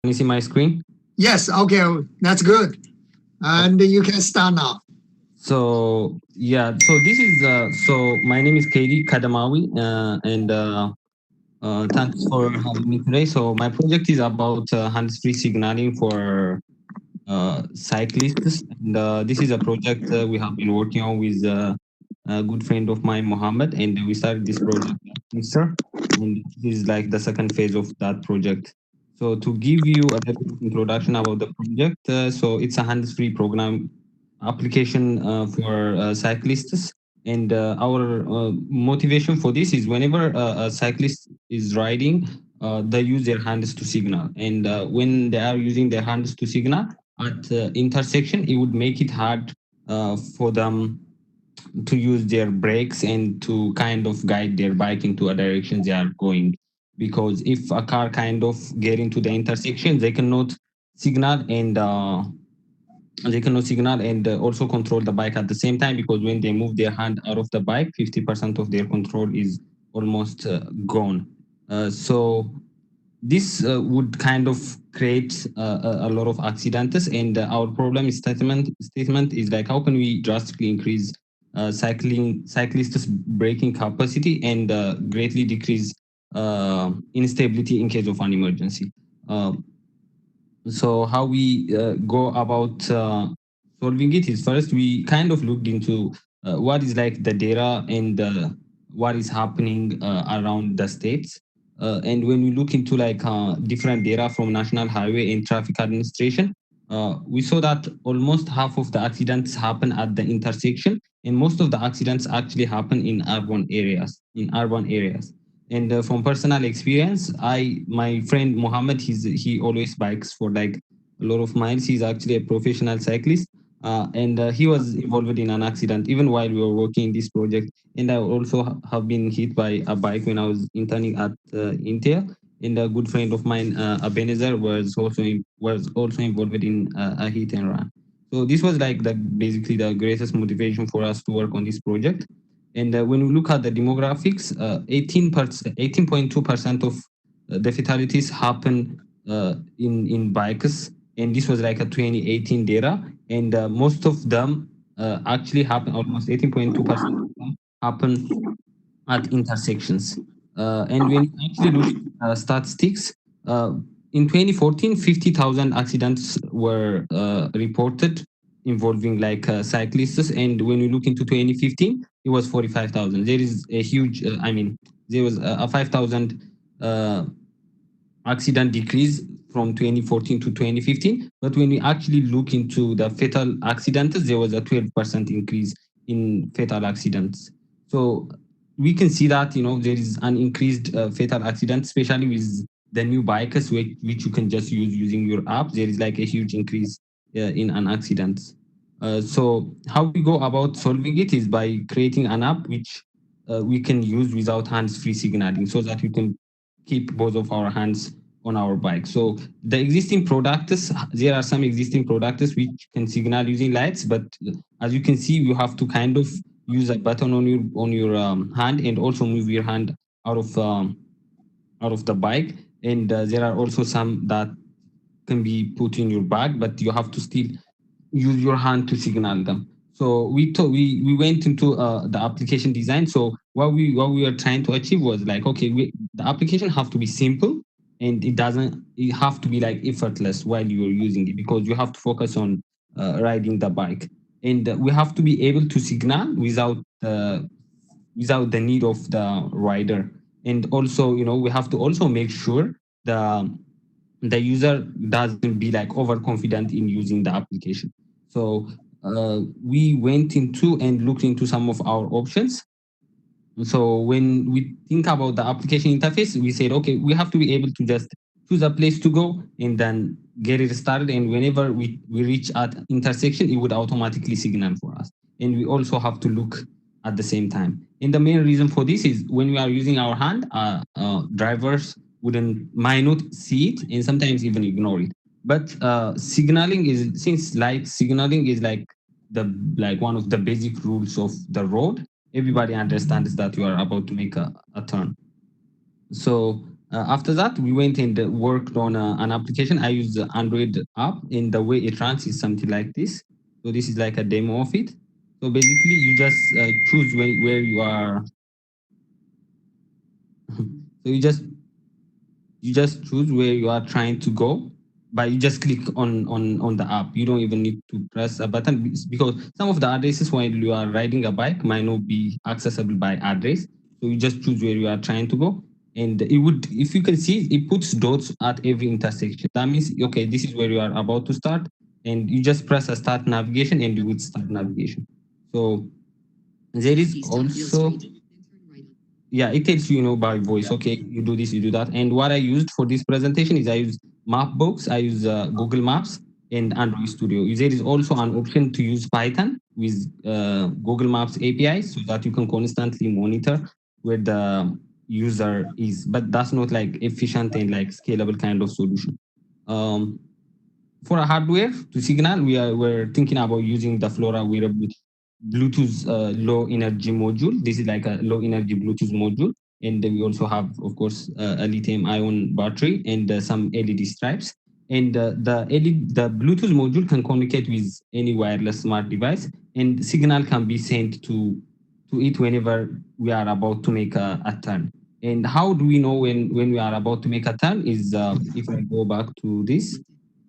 you see my screen? Yes, okay, that's good. And you can start now. So yeah, so this is so my name is Katie Kadamawi, and thanks for having me today. So my project is about hands-free signaling for cyclists, and this is a project we have been working on with a good friend of mine, Mohammed, and we started this project last semester, and this is like the second phase of that project. So to give you a little bit of introduction about the project, so it's a hands-free program application for cyclists. And our motivation for this is whenever a cyclist is riding, they use their hands to signal. And when they are using their hands to signal at intersection, it would make it hard for them to use their brakes and to kind of guide their bike into a direction they are going. Because if a car kind of get into the intersection, they cannot signal and also control the bike at the same time, because when they move their hand out of the bike, 50% of their control is almost gone. So this would kind of create a lot of accidents, and our problem statement is like, how can we drastically increase cyclists braking capacity and greatly decrease instability in case of an emergency. uh, so how we go about solving it is, first we kind of looked into what is like the data and what is happening around the states. And when we look into like different data from National Highway and Traffic Administration, we saw that almost half of the accidents happen at the intersection, and most of the accidents actually happen in urban areas. And from personal experience, my friend Mohammed, he always bikes for like a lot of miles. He's actually a professional cyclist, and he was involved in an accident even while we were working in this project. And I also have been hit by a bike when I was interning at Intel. And a good friend of mine, Abenezer, was also involved in a hit and run. So this was like basically the greatest motivation for us to work on this project. And when we look at the demographics, 18.2% of the fatalities happen in bikes. And this was like a 2018 data. And most of them actually happen, almost 18.2% of them happen at intersections. And when you actually look at statistics, uh, in 2014, 50,000 accidents were reported involving like cyclists. And when you look into 2015, it was 45,000. There is a huge, there was a 5,000 uh, accident decrease from 2014 to 2015. But when we actually look into the fatal accidents, there was a 12% increase in fatal accidents. So we can see that, there is an increased fatal accident, especially with the new bikes, which you can just use using your app. There is like a huge increase in an accident. So how we go about solving it is by creating an app which we can use without hands-free signaling, so that we can keep both of our hands on our bike. So the existing products, there are some existing products which can signal using lights, but as you can see, you have to kind of use a button on your hand, and also move your hand out of um, out of the bike. And there are also some that can be put in your bag, but you have to still use your hand to signal them. So we went into the application design. So what we were trying to achieve was like, okay, the application have to be simple, and it have to be like effortless while you are using it, because you have to focus on riding the bike. And we have to be able to signal without the need of the rider. And also, we have to also make sure the user doesn't be like overconfident in using the application. So we went into and looked into some of our options. So when we think about the application interface, we said, okay, we have to be able to just choose a place to go and then get it started. And whenever we reach at intersection, it would automatically signal for us. And we also have to look at the same time. And the main reason for this is when we are using our hand, drivers might not see it and sometimes even ignore it. But signaling is, since light signaling is the like one of the basic rules of the road, everybody understands that you are about to make a turn. So After that, we went and worked on an application. I use the Android app, and the way it runs is something like this. So this is like a demo of it. So basically, you just choose where you are. So you just choose where you are trying to go, but you just click on the app. You don't even need to press a button because some of the addresses while you are riding a bike might not be accessible by address. So you just choose where you are trying to go, and it would, if you can see, it puts dots at every intersection. That means okay, this is where you are about to start, and you just press a start navigation, and you would start navigation. So there is also, yeah, it tells you, by voice. Okay, you do this, you do that. And what I used for this presentation is I use Mapbox, I use Google Maps and Android Studio. There is also an option to use Python with Google Maps API so that you can constantly monitor where the user is, but that's not like efficient and like scalable kind of solution. For a hardware to signal, we're thinking about using the Flora wearable Bluetooth low energy module. This is like a low energy Bluetooth module. And then we also have, of course, a lithium ion battery and some LED stripes. And the Bluetooth module can communicate with any wireless smart device, and signal can be sent to it whenever we are about to make a turn. And how do we know when we are about to make a turn is if I go back to this,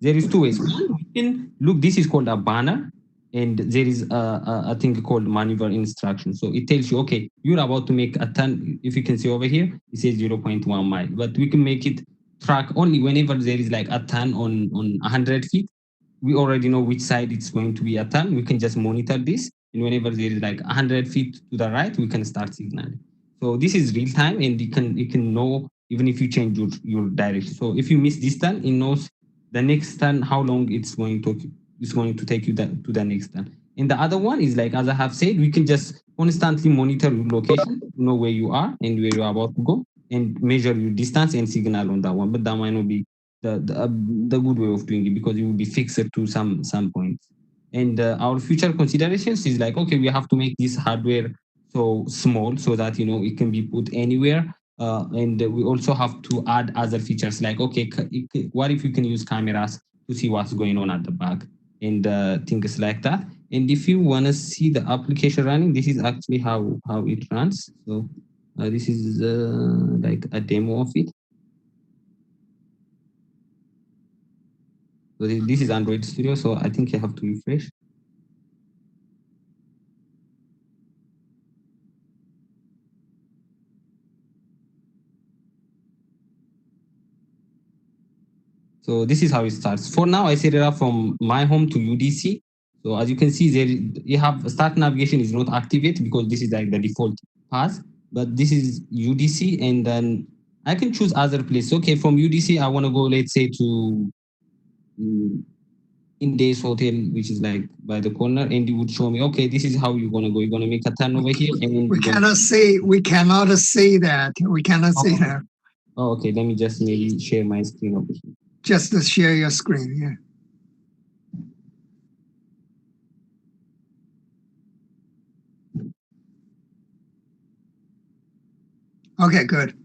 there is two ways. One, we can look, this is called a banner, and there is a thing called maneuver instruction. So it tells you, okay, you're about to make a turn. If you can see over here, it says 0.1 mile, but we can make it track only whenever there is like a turn on 100 feet. We already know which side it's going to be a turn. We can just monitor this, and whenever there is like 100 feet to the right, we can start signaling. So this is real time, and you can know even if you change your direction. So if you miss this turn, it knows the next turn how long it's going to take you to the next turn. And the other one is like, as I have said, we can just constantly monitor your location, know where you are and where you are about to go, and measure your distance and signal on that one. But that might not be the good way of doing it, because it will be fixed to some points. And our future considerations is like, okay, we have to make this hardware so small so that it can be put anywhere. And we also have to add other features like, okay, what if you can use cameras to see what's going on at the back, and things like that. And if you want to see the application running, this is actually how it runs. So this is like a demo of it. So this is Android Studio, so I think you have to refresh. So this is how it starts. For now, I set it up from my home to UDC. So as you can see there, you have start navigation is not activated because this is like the default path, but this is UDC, and then I can choose other places. Okay, from UDC, I want to go, let's say, to Indays Hotel, which is like by the corner, and it would show me, okay, this is how you're gonna go. You're gonna make a turn over here, and We cannot say that. We cannot say that. Oh, okay. Let me just maybe share my screen over here. Just to share your screen, yeah. Okay, good.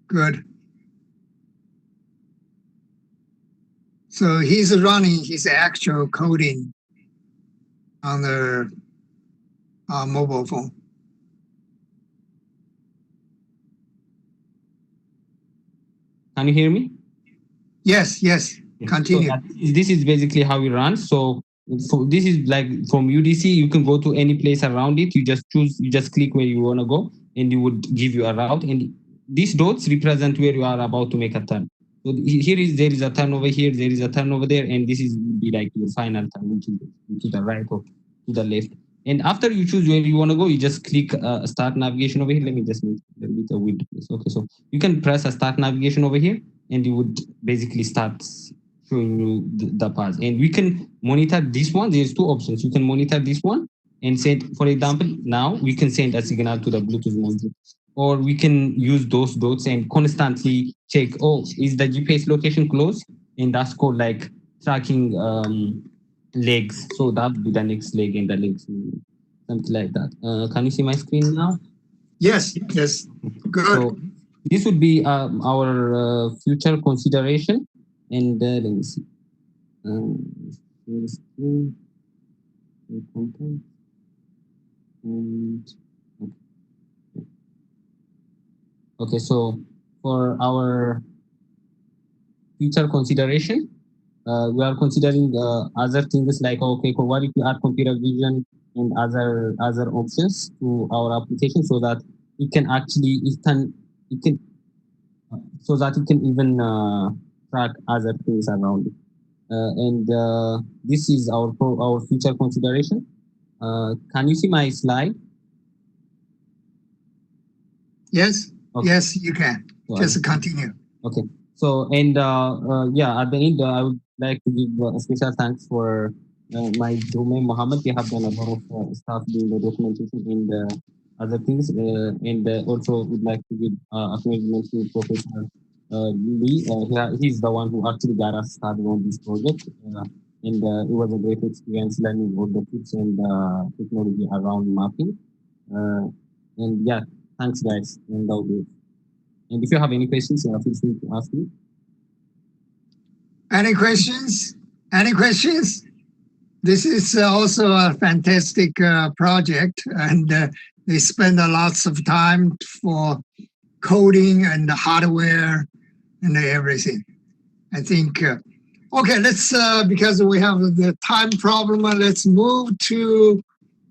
Good. So he's running his actual coding on the mobile phone. Can you hear me? Yes, yes. Continue. So this is basically how it runs. So this is like from UDC, you can go to any place around it. You just click where you want to go, and it would give you a route. And these dots represent where you are about to make a turn. So there is a turn over here, there is a turn over there, and this is be like your final turn, which is to the right or to the left. And after you choose where you want to go, you just click start navigation over here. Let me just make a little bit of width. Okay, so you can press a start navigation over here, and you would basically start showing you the path. And we can monitor this one. There's two options. You can monitor this one, and send, for example, now we can send a signal to the Bluetooth module, or we can use those dots and constantly check, oh, is the GPS location close? And that's called like tracking legs. So that would be the next leg and the legs, something like that. Can you see my screen now? Yes, yes. Good. So this would be our future consideration. And let me see. Screen, content, and okay, so for our future consideration, we are considering other things like, okay, what if we add computer vision and other options to our application, so that it can actually so that it can even track other things around it. And this is our future consideration. Can you see my slide? Yes, Okay. yes, you can. So Just continue. okay. So, and yeah, at the end, I would like to give a special thanks for my roommate Mohammed. We have done a lot of stuff doing the documentation and other things, and also would like to give acknowledgement to Professor Lee. He's the one who actually got us started on this project, and it was a great experience learning all the tips and technology around mapping. And yeah, thanks guys, and that'll be it. And if you have any questions, feel free to ask me. Any questions? Any questions? This is also a fantastic project, and they spend a lots of time for coding and the hardware and everything. I think, okay, let's, because we have the time problem, let's move to